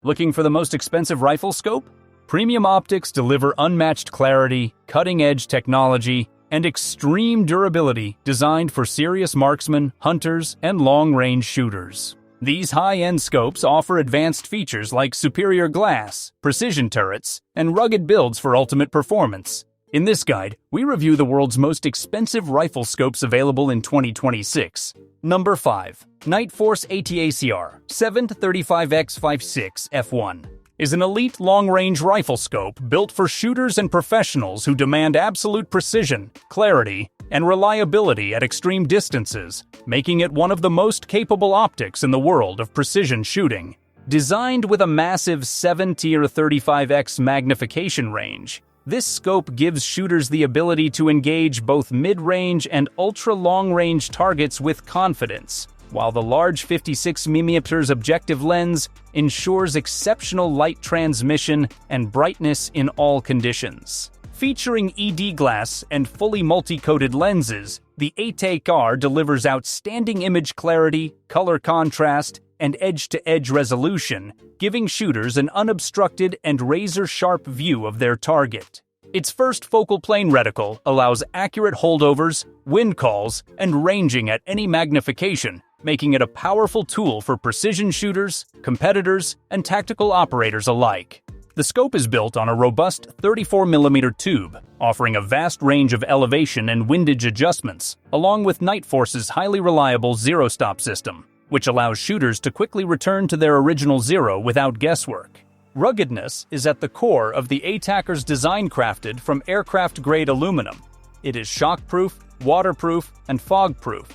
Looking for the most expensive rifle scope? Premium optics deliver unmatched clarity, cutting-edge technology, and extreme durability designed for serious marksmen, hunters, and long-range shooters. These high-end scopes offer advanced features like superior glass, precision turrets, and rugged builds for ultimate performance. In this guide, we review the world's most expensive rifle scopes available in 2026. Number 5. Nightforce ATACR 7-35x56 f1 is an elite long-range rifle scope built for shooters and professionals who demand absolute precision, clarity, and reliability at extreme distances, making it one of the most capable optics in the world of precision shooting. Designed with a massive 7-35x magnification range, this scope gives shooters the ability to engage both mid-range and ultra-long-range targets with confidence, while the large 56mm objective lens ensures exceptional light transmission and brightness in all conditions. Featuring ED glass and fully multi-coated lenses, the ATACR delivers outstanding image clarity, color contrast, and edge-to-edge resolution, giving shooters an unobstructed and razor-sharp view of their target. Its first focal plane reticle allows accurate holdovers, wind calls, and ranging at any magnification, making it a powerful tool for precision shooters, competitors, and tactical operators alike. The scope is built on a robust 34mm tube, offering a vast range of elevation and windage adjustments, along with Nightforce's highly reliable zero-stop system, which allows shooters to quickly return to their original zero without guesswork. Ruggedness is at the core of the ATACR's design, crafted from aircraft-grade aluminum. It is shockproof, waterproof, and fog-proof,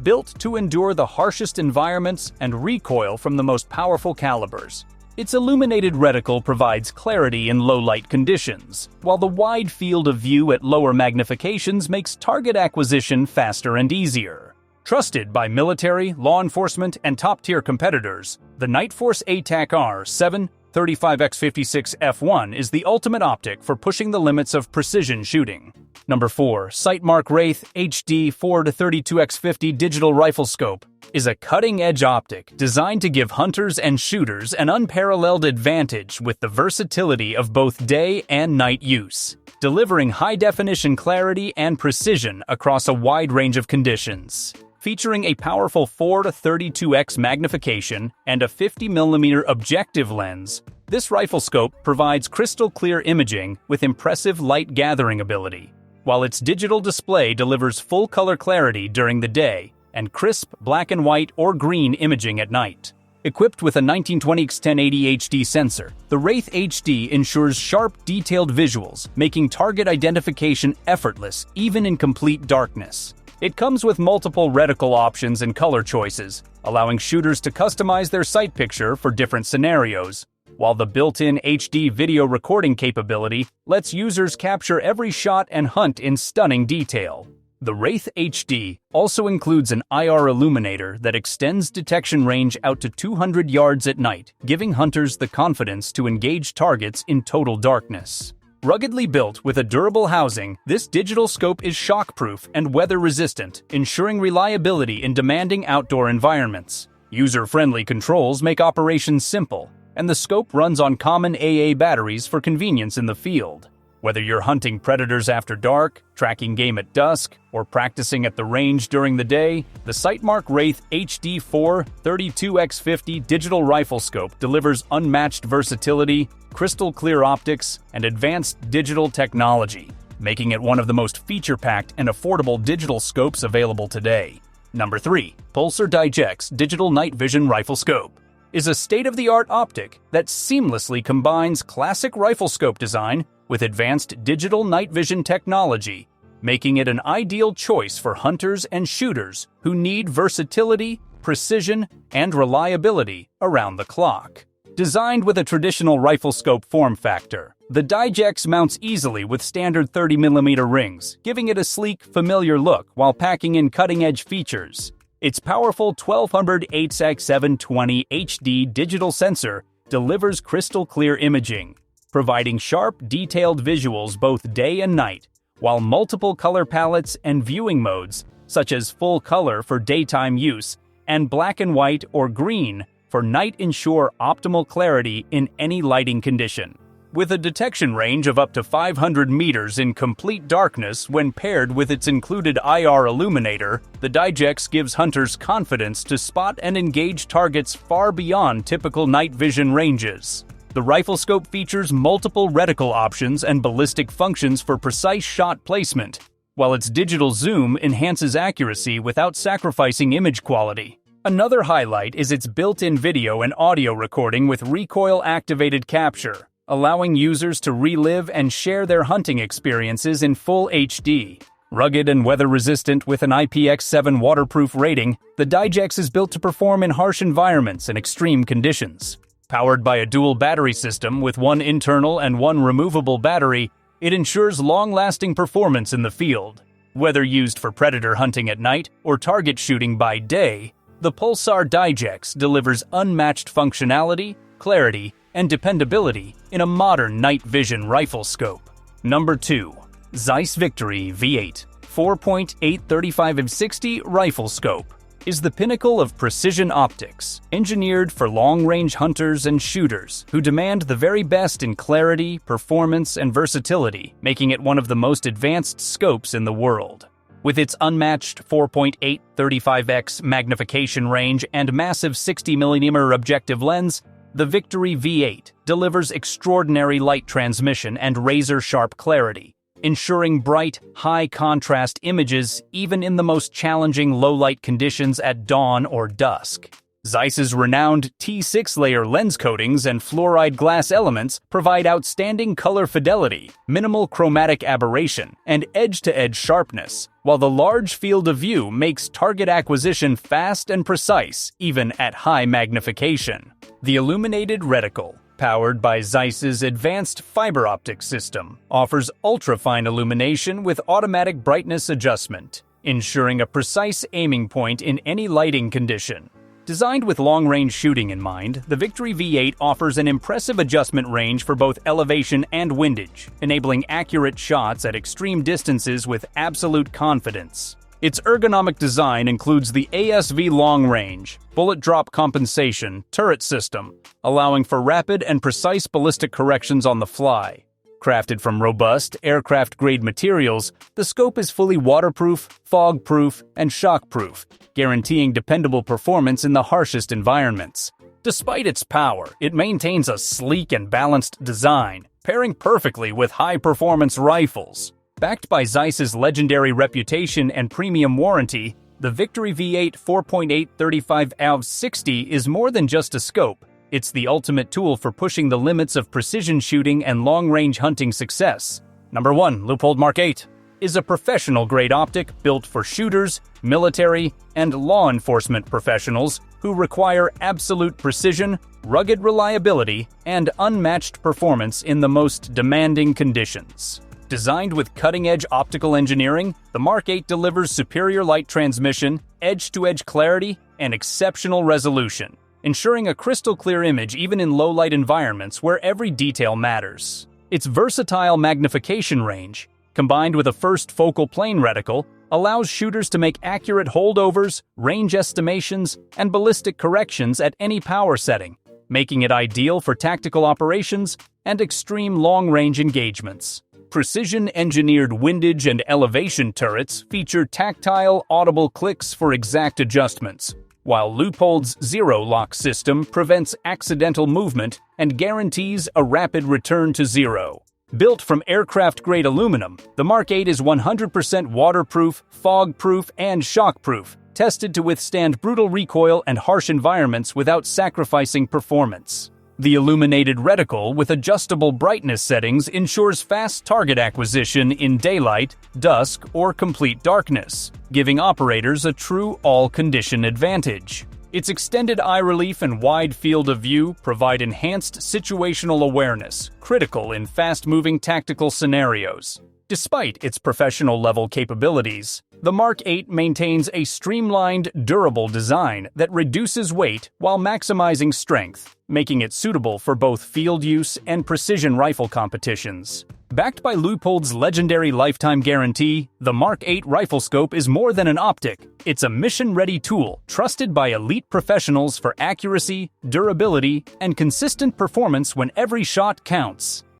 built to endure the harshest environments and recoil from the most powerful calibers. Its illuminated reticle provides clarity in low-light conditions, while the wide field of view at lower magnifications makes target acquisition faster and easier. Trusted by military, law enforcement, and top-tier competitors, the Nightforce ATACR 7-35x56 f1 is the ultimate optic for pushing the limits of precision shooting. Number 4. Sightmark Wraith HD 4-32x50 Digital Rifle Scope is a cutting-edge optic designed to give hunters and shooters an unparalleled advantage with the versatility of both day and night use, delivering high-definition clarity and precision across a wide range of conditions. Featuring a powerful 4-32x magnification and a 50mm objective lens, this rifle scope provides crystal-clear imaging with impressive light-gathering ability, while its digital display delivers full-color clarity during the day and crisp black and white or green imaging at night. Equipped with a 1920x1080 HD sensor, the Wraith HD ensures sharp, detailed visuals, making target identification effortless even in complete darkness. It comes with multiple reticle options and color choices, allowing shooters to customize their sight picture for different scenarios, while the built-in HD video recording capability lets users capture every shot and hunt in stunning detail. The Wraith HD also includes an IR illuminator that extends detection range out to 200 yards at night, giving hunters the confidence to engage targets in total darkness. Ruggedly built with a durable housing, this digital scope is shockproof and weather-resistant, ensuring reliability in demanding outdoor environments. User-friendly controls make operations simple, and the scope runs on common AA batteries for convenience in the field. Whether you're hunting predators after dark, tracking game at dusk, or practicing at the range during the day, the Sightmark Wraith HD 4-32x50 digital rifle scope delivers unmatched versatility, crystal-clear optics, and advanced digital technology, making it one of the most feature-packed and affordable digital scopes available today. Number 3. Pulsar DIGEX Digital Night Vision Rifle Scope is a state-of-the-art optic that seamlessly combines classic rifle scope design with advanced digital night vision technology, making it an ideal choice for hunters and shooters who need versatility, precision, and reliability around the clock. Designed with a traditional rifle scope form factor, the DIGEX mounts easily with standard 30mm rings, giving it a sleek, familiar look while packing in cutting-edge features. Its powerful 1200 8x720 HD digital sensor delivers crystal-clear imaging, providing sharp, detailed visuals both day and night, while multiple color palettes and viewing modes, such as full color for daytime use and black and white or green for night ensure optimal clarity in any lighting condition. With a detection range of up to 500 meters in complete darkness when paired with its included IR illuminator, the DIGEX gives hunters confidence to spot and engage targets far beyond typical night vision ranges. The Riflescope features multiple reticle options and ballistic functions for precise shot placement, while its digital zoom enhances accuracy without sacrificing image quality. Another highlight is its built-in video and audio recording with recoil-activated capture, allowing users to relive and share their hunting experiences in full HD. Rugged and weather-resistant with an IPX7 waterproof rating, the DIGEX is built to perform in harsh environments and extreme conditions. Powered by a dual battery system with one internal and one removable battery, it ensures long-lasting performance in the field. Whether used for predator hunting at night or target shooting by day, the Pulsar DIGEX delivers unmatched functionality, clarity, and dependability in a modern night vision rifle scope. Number 2. Zeiss Victory V8 4.835/60 Riflescope is the pinnacle of precision optics, engineered for long-range hunters and shooters who demand the very best in clarity, performance, and versatility, making it one of the most advanced scopes in the world. With its unmatched 4.835x magnification range and massive 60mm objective lens, the Victory V8 delivers extraordinary light transmission and razor-sharp clarity, ensuring bright, high-contrast images even in the most challenging low-light conditions at dawn or dusk. Zeiss's renowned T6-layer lens coatings and fluoride glass elements provide outstanding color fidelity, minimal chromatic aberration, and edge-to-edge sharpness, while the large field of view makes target acquisition fast and precise even at high magnification. The illuminated reticle, powered by Zeiss's advanced fiber optic system, offers ultra-fine illumination with automatic brightness adjustment, ensuring a precise aiming point in any lighting condition. Designed with long-range shooting in mind, the Victory V8 offers an impressive adjustment range for both elevation and windage, enabling accurate shots at extreme distances with absolute confidence. Its ergonomic design includes the ASV long range, bullet drop compensation turret system, allowing for rapid and precise ballistic corrections on the fly. Crafted from robust, aircraft-grade materials, the scope is fully waterproof, fog-proof, and shockproof, guaranteeing dependable performance in the harshest environments. Despite its power, it maintains a sleek and balanced design, pairing perfectly with high-performance rifles. Backed by Zeiss's legendary reputation and premium warranty, the Victory V8 4.835/60 is more than just a scope. It's the ultimate tool for pushing the limits of precision shooting and long-range hunting success. Number 1. Leupold Mark 8 is a professional-grade optic built for shooters, military, and law enforcement professionals who require absolute precision, rugged reliability, and unmatched performance in the most demanding conditions. Designed with cutting-edge optical engineering, the Mark 8 delivers superior light transmission, edge-to-edge clarity, and exceptional resolution, ensuring a crystal-clear image even in low-light environments where every detail matters. Its versatile magnification range, combined with a first focal plane reticle, allows shooters to make accurate holdovers, range estimations, and ballistic corrections at any power setting, making it ideal for tactical operations and extreme long-range engagements. Precision-engineered windage and elevation turrets feature tactile, audible clicks for exact adjustments, while Leupold's zero-lock system prevents accidental movement and guarantees a rapid return to zero. Built from aircraft-grade aluminum, the Mark 8 is 100% waterproof, fog-proof, and shockproof, tested to withstand brutal recoil and harsh environments without sacrificing performance. The illuminated reticle with adjustable brightness settings ensures fast target acquisition in daylight, dusk, or complete darkness, giving operators a true all-condition advantage. Its extended eye relief and wide field of view provide enhanced situational awareness, critical in fast-moving tactical scenarios. Despite its professional-level capabilities, the Mark 8 maintains a streamlined, durable design that reduces weight while maximizing strength, making it suitable for both field use and precision rifle competitions. Backed by Leupold's legendary lifetime guarantee, the Mark 8 Riflescope is more than an optic. It's a mission-ready tool, trusted by elite professionals for accuracy, durability, and consistent performance when every shot counts.